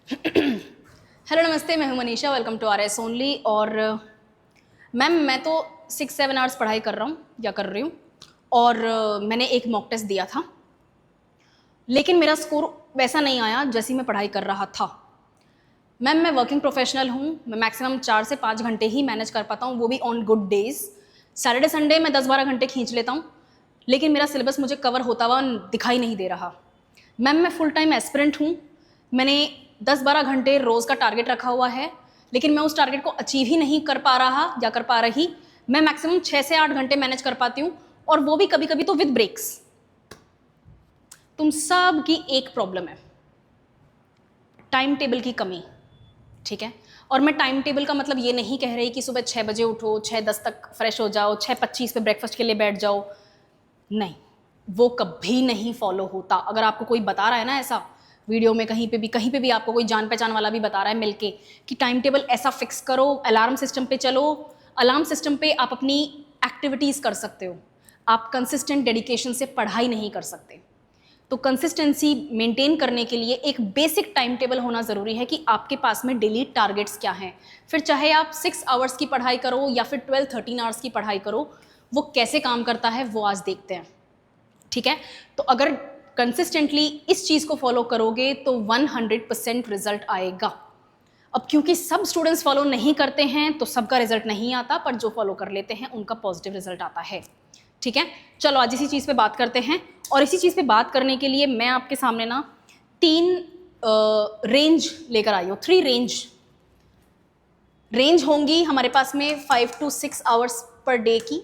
Hello नमस्ते, मैं हूं Manisha. Welcome to R S only. और मैम मैं तो 6-7 आवर्स पढ़ाई कर रहा हूँ या कर रही हूँ। और मैंने एक मॉक टेस्ट दिया था, लेकिन मेरा स्कोर वैसा नहीं आया जैसी मैं पढ़ाई कर रहा था। मैम मैं वर्किंग प्रोफेशनल हूँ, मैं मैक्सिमम 4 से 5 घंटे ही मैनेज कर पाता हूँ, वो भी on good days. Saturday Sunday मैं 10-12 घंटे खींच लेता हूँ, लेकिन मेरा सिलेबस मुझे कवर होता हुआ दिखाई नहीं दे रहा। मैम मैं फुल टाइम एस्पिरेंट हूँ, मैंने 10-12 घंटे रोज़ का टारगेट रखा हुआ है, लेकिन मैं उस टारगेट को अचीव ही नहीं कर पा रहा या कर पा रही। मैं मैक्सिमम 6 से 8 घंटे मैनेज कर पाती हूँ, और वो भी कभी कभी तो विद ब्रेक्स। तुम सब की एक प्रॉब्लम है, टाइम टेबल की कमी। ठीक है, और मैं टाइम टेबल का मतलब ये नहीं कह रही कि सुबह 6 बजे उठो, 6:10 तक फ्रेश हो जाओ, 6:25 पे ब्रेकफास्ट के लिए बैठ जाओ। नहीं, वो कभी नहीं फॉलो होता। अगर आपको कोई बता रहा है ना ऐसा वीडियो में, कहीं पे भी आपको कोई जान पहचान वाला भी बता रहा है मिलके कि टाइम टेबल ऐसा फिक्स करो, अलार्म सिस्टम पे चलो, अलार्म सिस्टम पे आप अपनी एक्टिविटीज़ कर सकते हो, आप कंसिस्टेंट डेडिकेशन से पढ़ाई नहीं कर सकते। तो कंसिस्टेंसी मेंटेन करने के लिए एक बेसिक टाइम टेबल होना ज़रूरी है कि आपके पास में डेली टारगेट्स क्या हैं। फिर चाहे आप 6 आवर्स की पढ़ाई करो या फिर 12-13 आवर्स की पढ़ाई करो, वो कैसे काम करता है वो आज देखते हैं। ठीक है, तो अगर कंसिस्टेंटली इस चीज़ को फॉलो करोगे तो 100% रिजल्ट आएगा। अब क्योंकि सब स्टूडेंट्स फॉलो नहीं करते हैं तो सबका रिजल्ट नहीं आता, पर जो फॉलो कर लेते हैं उनका पॉजिटिव रिजल्ट आता है। ठीक है, चलो आज इसी चीज़ पे बात करते हैं। और इसी चीज़ पे बात करने के लिए मैं आपके सामने ना 3 रेंज लेकर आई हूँ। 3 रेंज होंगी हमारे पास में 5 to 6 आवर्स पर डे की।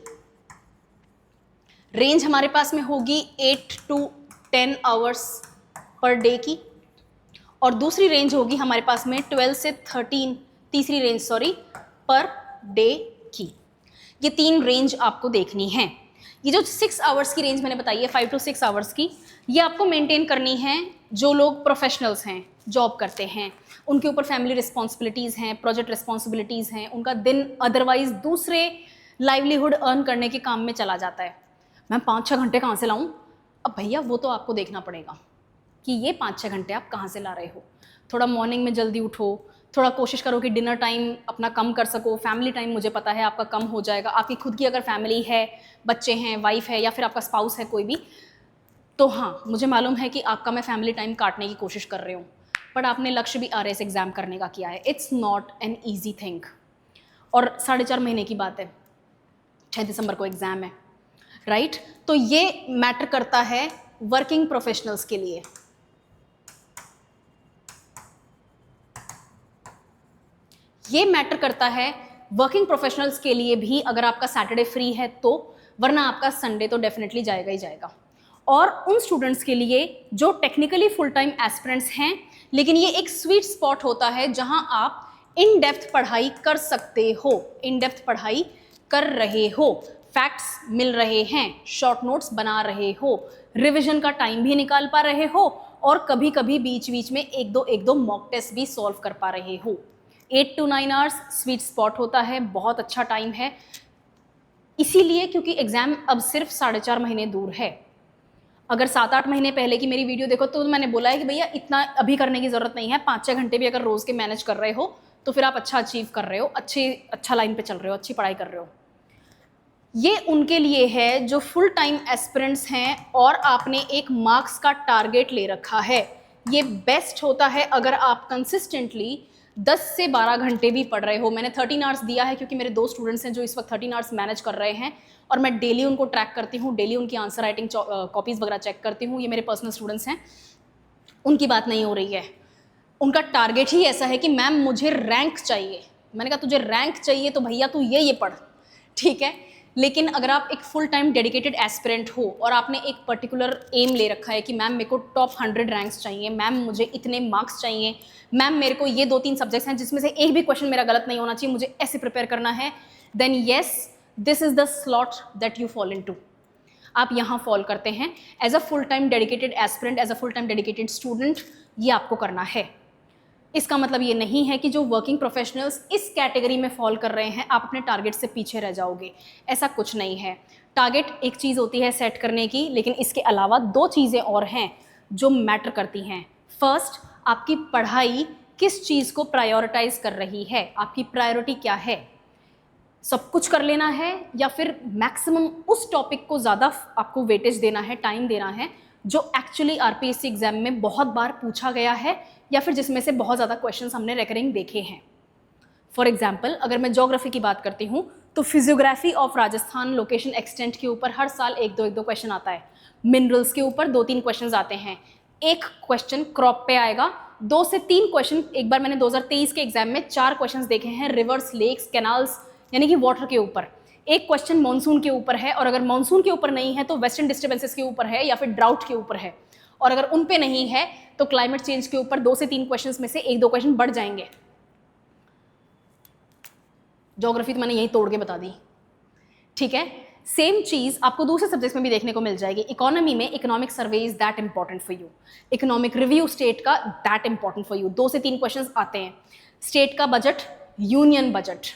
रेंज हमारे पास में होगी 8 to 10 आवर्स पर डे की। और दूसरी रेंज होगी हमारे पास में 12 से 13, तीसरी रेंज पर डे की। ये 3 रेंज आपको देखनी है। ये जो 6 आवर्स की रेंज मैंने बताई है, 5 to 6 आवर्स की, ये आपको मेंटेन करनी है। जो लोग प्रोफेशनल्स हैं, जॉब करते हैं, उनके ऊपर फैमिली रिस्पॉन्सिबिलिटीज़ हैं, प्रोजेक्ट रिस्पॉन्सिबिलिटीज़ हैं, उनका दिन अदरवाइज दूसरे लाइवलीहुड अर्न करने के काम में चला जाता है। मैम 5-6 घंटे कहाँ से लाऊं? अब भैया वो तो आपको देखना पड़ेगा कि ये 5-6 घंटे आप कहाँ से ला रहे हो। थोड़ा मॉर्निंग में जल्दी उठो, थोड़ा कोशिश करो कि डिनर टाइम अपना कम कर सको। फैमिली टाइम मुझे पता है आपका कम हो जाएगा। आपकी खुद की अगर फैमिली है, बच्चे हैं, वाइफ है, या फिर आपका स्पाउस है कोई भी, तो हाँ मुझे मालूम है कि आपका मैं फैमिली टाइम काटने की कोशिश कर रही हूँ, बट आपने लक्ष्य भी आरएस एग्ज़ाम करने का किया है। It's not an easy thing. और 4.5 महीने की बात है, 6 दिसंबर को एग्ज़ाम है, राइट? तो ये मैटर करता है वर्किंग प्रोफेशनल्स के लिए। ये मैटर करता है वर्किंग प्रोफेशनल्स के लिए भी, अगर आपका सैटरडे फ्री है तो, वरना आपका संडे तो डेफिनेटली जाएगा ही जाएगा। और उन स्टूडेंट्स के लिए जो टेक्निकली फुल टाइम एस्पिरेंट्स हैं, लेकिन ये एक स्वीट स्पॉट होता है जहां आप इन डेप्थ पढ़ाई कर सकते हो, इन डेप्थ पढ़ाई कर रहे हो, फैक्ट्स मिल रहे हैं, शॉर्ट नोट्स बना रहे हो, रिविजन का टाइम भी निकाल पा रहे हो, और कभी कभी बीच बीच में एक दो मॉक टेस्ट भी सॉल्व कर पा रहे हो। 8 to 9 आवर्स स्वीट स्पॉट होता है, बहुत अच्छा टाइम है। इसीलिए क्योंकि एग्जाम अब सिर्फ 4.5 महीने दूर है। अगर 7-8 महीने पहले की मेरी वीडियो देखो तो मैंने बोला है कि भैया इतना अभी करने की ज़रूरत नहीं है, 5-6 घंटे भी अगर रोज़ के मैनेज कर रहे हो तो फिर आप अच्छा अचीव कर रहे हो, अच्छा लाइन पे चल रहे हो, अच्छी पढ़ाई कर रहे हो। ये उनके लिए है जो फुल टाइम एस्पिरेंट्स हैं और आपने एक मार्क्स का टारगेट ले रखा है। ये बेस्ट होता है अगर आप कंसिस्टेंटली 10 से 12 घंटे भी पढ़ रहे हो। मैंने 13 आवर्स दिया है क्योंकि मेरे 2 स्टूडेंट्स हैं जो इस वक्त 13 आवर्स मैनेज कर रहे हैं, और मैं डेली उनको ट्रैक करती हूँ, डेली उनकी आंसर राइटिंग कॉपीज़ वगैरह चेक करती हूँ। ये मेरे पर्सनल स्टूडेंट्स हैं, उनकी बात नहीं हो रही है। उनका टारगेट ही ऐसा है कि मैम मुझे रैंक चाहिए। मैंने कहा तुझे रैंक चाहिए तो भैया तू ये पढ़, ठीक है। लेकिन अगर आप एक फुल टाइम डेडिकेटेड एस्पिरेंट हो और आपने एक पर्टिकुलर एम ले रखा है कि मैम मेरे को टॉप 100 रैंक्स चाहिए, मैम मुझे इतने मार्क्स चाहिए, मैम मेरे को ये 2-3 सब्जेक्ट्स हैं जिसमें से एक भी क्वेश्चन मेरा गलत नहीं होना चाहिए, मुझे ऐसे प्रिपेयर करना है, then yes, this is the slot that you fall into. आप यहाँ फॉल करते हैं as a full time dedicated aspirant, as a full time dedicated student. ये आपको करना है। इसका मतलब ये नहीं है कि जो वर्किंग प्रोफेशनल्स इस कैटेगरी में फॉल कर रहे हैं आप अपने टारगेट से पीछे रह जाओगे, ऐसा कुछ नहीं है। टारगेट एक चीज़ होती है सेट करने की, लेकिन इसके अलावा 2 चीज़ें और हैं जो मैटर करती हैं। फर्स्ट, आपकी पढ़ाई किस चीज़ को प्रायोरिटाइज कर रही है, आपकी प्रायोरिटी क्या है, सब कुछ कर लेना है या फिर मैक्सिमम उस टॉपिक को ज़्यादा आपको वेटेज देना है, टाइम देना है जो एक्चुअली आरपीएससी एग्जाम में बहुत बार पूछा गया है या फिर जिसमें से बहुत ज़्यादा क्वेश्चंस हमने रेकरिंग देखे हैं। फॉर एग्जाम्पल अगर मैं ज्योग्राफी की बात करती हूँ तो physiography of Rajasthan location extent के ऊपर हर साल एक दो क्वेश्चन आता है। मिनरल्स के ऊपर 2-3 क्वेश्चन आते हैं, एक क्वेश्चन क्रॉप पे आएगा, 2 से 3 क्वेश्चन। एक बार मैंने 2023 के एग्जाम में 4 क्वेश्चन देखे हैं रिवर्स, लेक्स, कैनाल्स यानी कि वाटर के ऊपर। एक क्वेश्चन मानसून के ऊपर है और अगर मानसून के ऊपर नहीं है तो वेस्टर्न डिस्टर्बेंसेस के ऊपर है या फिर ड्राउट के ऊपर है, और अगर उन पे नहीं है तो क्लाइमेट चेंज के ऊपर 2 से 3 क्वेश्चन में से 1-2 क्वेश्चन बढ़ जाएंगे। ज्योग्राफी तो मैंने यही तोड़ के बता दी, ठीक है। सेम चीज आपको दूसरे सब्जेक्ट्स में भी देखने को मिल जाएगी। इकोनॉमी में economic survey is that important for you, economic review state का दैट इंपॉर्टेंट फॉर यू, 2 से 3 क्वेश्चंस आते हैं। स्टेट का बजट, यूनियन बजट,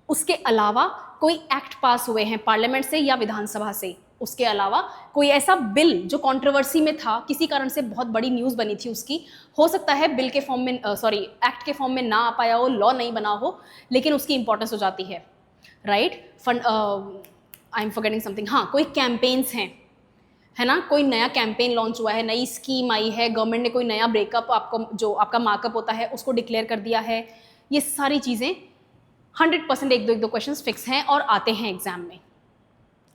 उसके अलावा कोई एक्ट पास हुए हैं पार्लियामेंट से या विधानसभा से, उसके अलावा कोई ऐसा बिल जो कंट्रोवर्सी में था, किसी कारण से बहुत बड़ी न्यूज़ बनी थी उसकी, हो सकता है बिल के फॉर्म में एक्ट के फॉर्म में ना आ पाया हो, लॉ नहीं बना हो, लेकिन उसकी इंपॉर्टेंस हो जाती है, right. I am forgetting something, हाँ कोई कैंपेन्स हैं, है ना, कोई नया कैंपेन लॉन्च हुआ है, नई स्कीम आई है, गवर्नमेंट ने कोई नया ब्रेकअप आपको जो आपका मार्कअप होता है उसको डिक्लेयर कर दिया है, ये सारी चीज़ें 100% एक दो क्वेश्चंस फिक्स हैं और आते हैं एग्जाम में,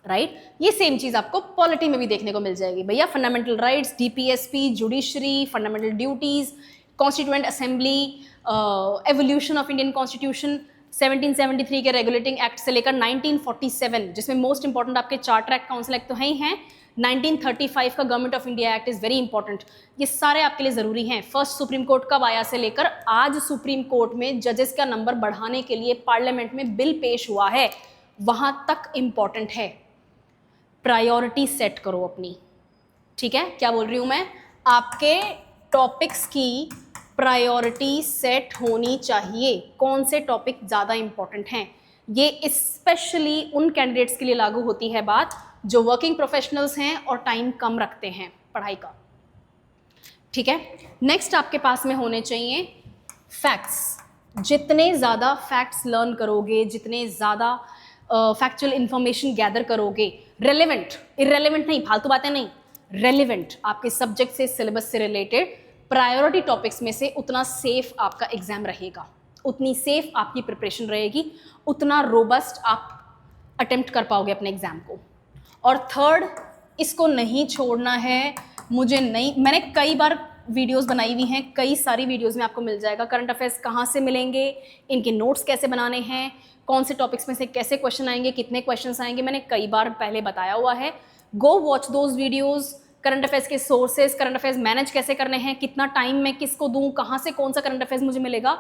राइट। ये सेम चीज़ आपको पॉलिटी में भी देखने को मिल जाएगी भैया। Fundamental rights, DPSP, judiciary, fundamental duties, constituent assembly, evolution of Indian constitution, 1773 के रेगुलेटिंग एक्ट से लेकर 1947, जिसमें मोस्ट इंपॉर्टेंट आपके चार्टर एक्ट, काउंसिल एक्ट तो है ही हैं, 1935 का government of India act is very important. ये सारे आपके लिए ज़रूरी हैं। फर्स्ट सुप्रीम कोर्ट कब आया से लेकर आज सुप्रीम कोर्ट में जजेस का नंबर बढ़ाने के लिए पार्लियामेंट में बिल पेश हुआ है, वहाँ तक इम्पॉर्टेंट है। प्रायोरिटी सेट करो अपनी, ठीक है। क्या बोल रही हूँ मैं, आपके टॉपिक्स की प्रायोरिटी सेट होनी चाहिए, कौन से टॉपिक ज़्यादा इंपॉर्टेंट हैं। ये स्पेशली उन कैंडिडेट्स के लिए लागू होती है बात जो वर्किंग प्रोफेशनल्स हैं और टाइम कम रखते हैं पढ़ाई का, ठीक है। नेक्स्ट आपके पास में होने चाहिए फैक्ट्स। जितने ज़्यादा फैक्ट्स लर्न करोगे, जितने ज़्यादा फैक्चुअल इंफॉर्मेशन गैदर करोगे, रेलेवेंट, इररेलेवेंट नहीं, फालतू बातें नहीं, रेलेवेंट आपके सब्जेक्ट से, सिलेबस से रिलेटेड प्रायोरिटी टॉपिक्स में से, उतना सेफ आपका एग्जाम रहेगा, उतनी सेफ आपकी प्रिपरेशन रहेगी, उतना रोबस्ट आप अटेम्प्ट कर पाओगे अपने एग्जाम को। और थर्ड, इसको नहीं छोड़ना है, मुझे नहीं, मैंने कई बार वीडियोस बनाई हुई हैं, कई सारी वीडियोस में आपको मिल जाएगा करंट अफेयर्स कहाँ से मिलेंगे, इनके नोट्स कैसे बनाने हैं, कौन से टॉपिक्स में से कैसे क्वेश्चन आएंगे, कितने क्वेश्चंस आएंगे, मैंने कई बार पहले बताया हुआ है। Go watch those videos. Current affairs के सोर्सेज, करंट अफेयर्स मैनेज कैसे करने हैं, कितना टाइम मैं किसको दूँ, कहाँ से कौन सा करंट अफेयर्स मुझे मिलेगा,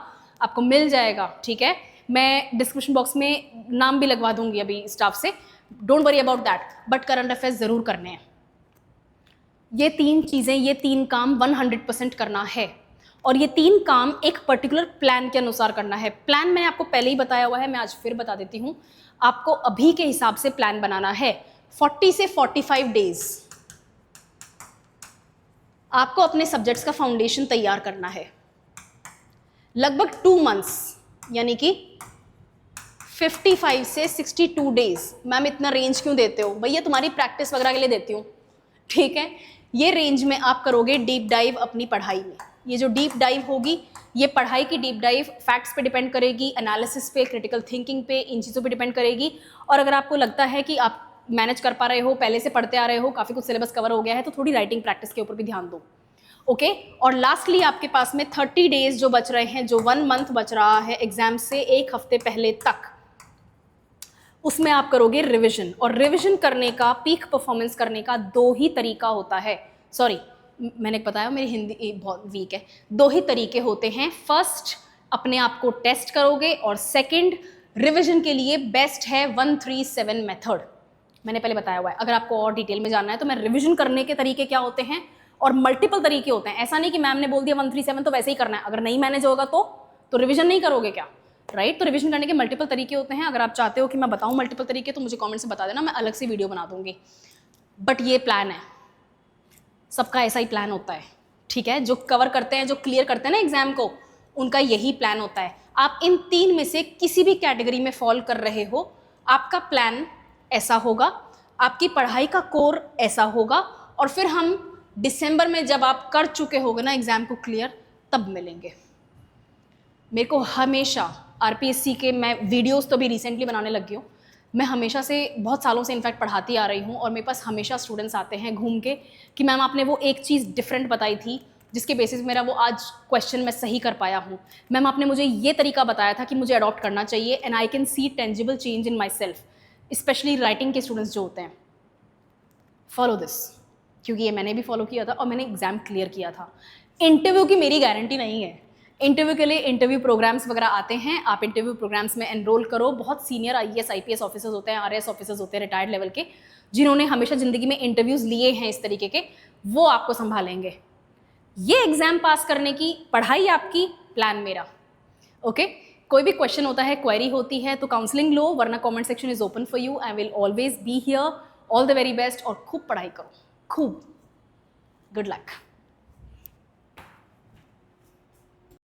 आपको मिल जाएगा, ठीक है। मैं डिस्क्रिप्शन बॉक्स में नाम भी लगवा दूंगी अभी स्टाफ से, don't worry about that, but current affairs ज़रूर करने हैं। ये 3 चीज़ें, ये 3 काम 100% करना है, और ये 3 काम एक पर्टिकुलर प्लान के अनुसार करना है। प्लान मैंने आपको पहले ही बताया हुआ है, मैं आज फिर बता देती हूँ। आपको अभी के हिसाब से प्लान बनाना है। 40 से 45 डेज आपको अपने सब्जेक्ट्स का फाउंडेशन तैयार करना है। लगभग 2 मंथ्स यानी कि 55 से 62 डेज। मैम इतना रेंज क्यों देते हो? भैया तुम्हारी प्रैक्टिस वगैरह के लिए देती हूँ, ठीक है। ये रेंज में आप करोगे डीप डाइव अपनी पढ़ाई में। ये जो डीप डाइव होगी, ये पढ़ाई की डीप डाइव फैक्ट्स पे डिपेंड करेगी, एनालिसिस पे, क्रिटिकल थिंकिंग पे, इन चीज़ों पे डिपेंड करेगी। और अगर आपको लगता है कि आप मैनेज कर पा रहे हो, पहले से पढ़ते आ रहे हो, काफ़ी कुछ सिलेबस कवर हो गया है, तो थोड़ी राइटिंग प्रैक्टिस के ऊपर भी ध्यान दो, ओके। और लास्टली आपके पास में 30 डेज जो बच रहे हैं, जो 1 मंथ बच रहा है एग्जाम से 1 हफ्ते पहले तक, उसमें आप करोगे रिविजन। और रिविजन करने का, पीक परफॉर्मेंस करने का 2 ही तरीका होता है। सॉरी, मैंने बताया मेरी हिंदी बहुत वीक है। 2 ही तरीके होते हैं। फर्स्ट, अपने आप को टेस्ट करोगे, और सेकंड, रिविजन के लिए बेस्ट है 137 मेथड। मैंने पहले बताया हुआ है। अगर आपको और डिटेल में जानना है तो मैं रिविजन करने के तरीके क्या होते हैं, और मल्टीपल तरीके होते हैं। ऐसा नहीं कि मैम ने बोल दिया 137 तो वैसे ही करना है, अगर नहीं मैनेज होगा तो रिविजन नहीं करोगे क्या, राइट। तो रिविजन करने के मल्टीपल तरीके होते हैं। अगर आप चाहते हो कि मैं बताऊं मल्टीपल तरीके तो मुझे कमेंट से बता देना, मैं अलग से वीडियो बना दूंगी। बट ये प्लान है, सबका ऐसा ही प्लान होता है, ठीक है। जो कवर करते हैं, जो क्लियर करते हैं ना एग्जाम को, उनका यही प्लान होता है। आप इन 3 में से किसी भी कैटेगरी में फॉल कर रहे हो, आपका प्लान ऐसा होगा, आपकी पढ़ाई का कोर ऐसा होगा, और फिर हम दिसंबर में जब आप कर चुके होगे ना एग्ज़ाम को क्लियर, तब मिलेंगे। मेरे को हमेशा आरपीएससी के, मैं वीडियोस तो भी रिसेंटली बनाने लग गई हूँ, मैं हमेशा से बहुत सालों से इनफैक्ट पढ़ाती आ रही हूँ, और मेरे पास हमेशा स्टूडेंट्स आते हैं घूम के कि मैम आपने वो एक चीज़ डिफरेंट बताई थी जिसके बेसिस मेरा वो आज क्वेश्चन मैं सही कर पाया हूँ। मैम आपने मुझे ये तरीका बताया था कि मुझे अडॉप्ट करना चाहिए, and I can see tangible change in my self. Specially writing के स्टूडेंट्स जो होते हैं, फॉलो दिस, क्योंकि ये मैंने भी फॉलो किया था और मैंने एग्ज़ाम क्लियर किया था। इंटरव्यू की मेरी गारंटी नहीं है, इंटरव्यू के लिए इंटरव्यू प्रोग्राम्स वगैरह आते हैं, आप इंटरव्यू प्रोग्राम्स में एनरोल करो। बहुत सीनियर आईएएस आईपीएस ऑफिसर्स होते हैं, आरएएस ऑफिसर्स होते हैं रिटायर्ड लेवल के, जिन्होंने हमेशा ज़िंदगी में इंटरव्यूज़ लिए हैं इस तरीके के, वो आपको संभालेंगे। ये एग्ज़ाम पास करने की पढ़ाई आपकी, प्लान मेरा। ओके कोई भी क्वेश्चन होता है, क्वेरी होती है, तो काउंसलिंग लो, वरना comment section is open for you. I will always be here. All the very best, और खूब पढ़ाई करो, खूब। Good luck.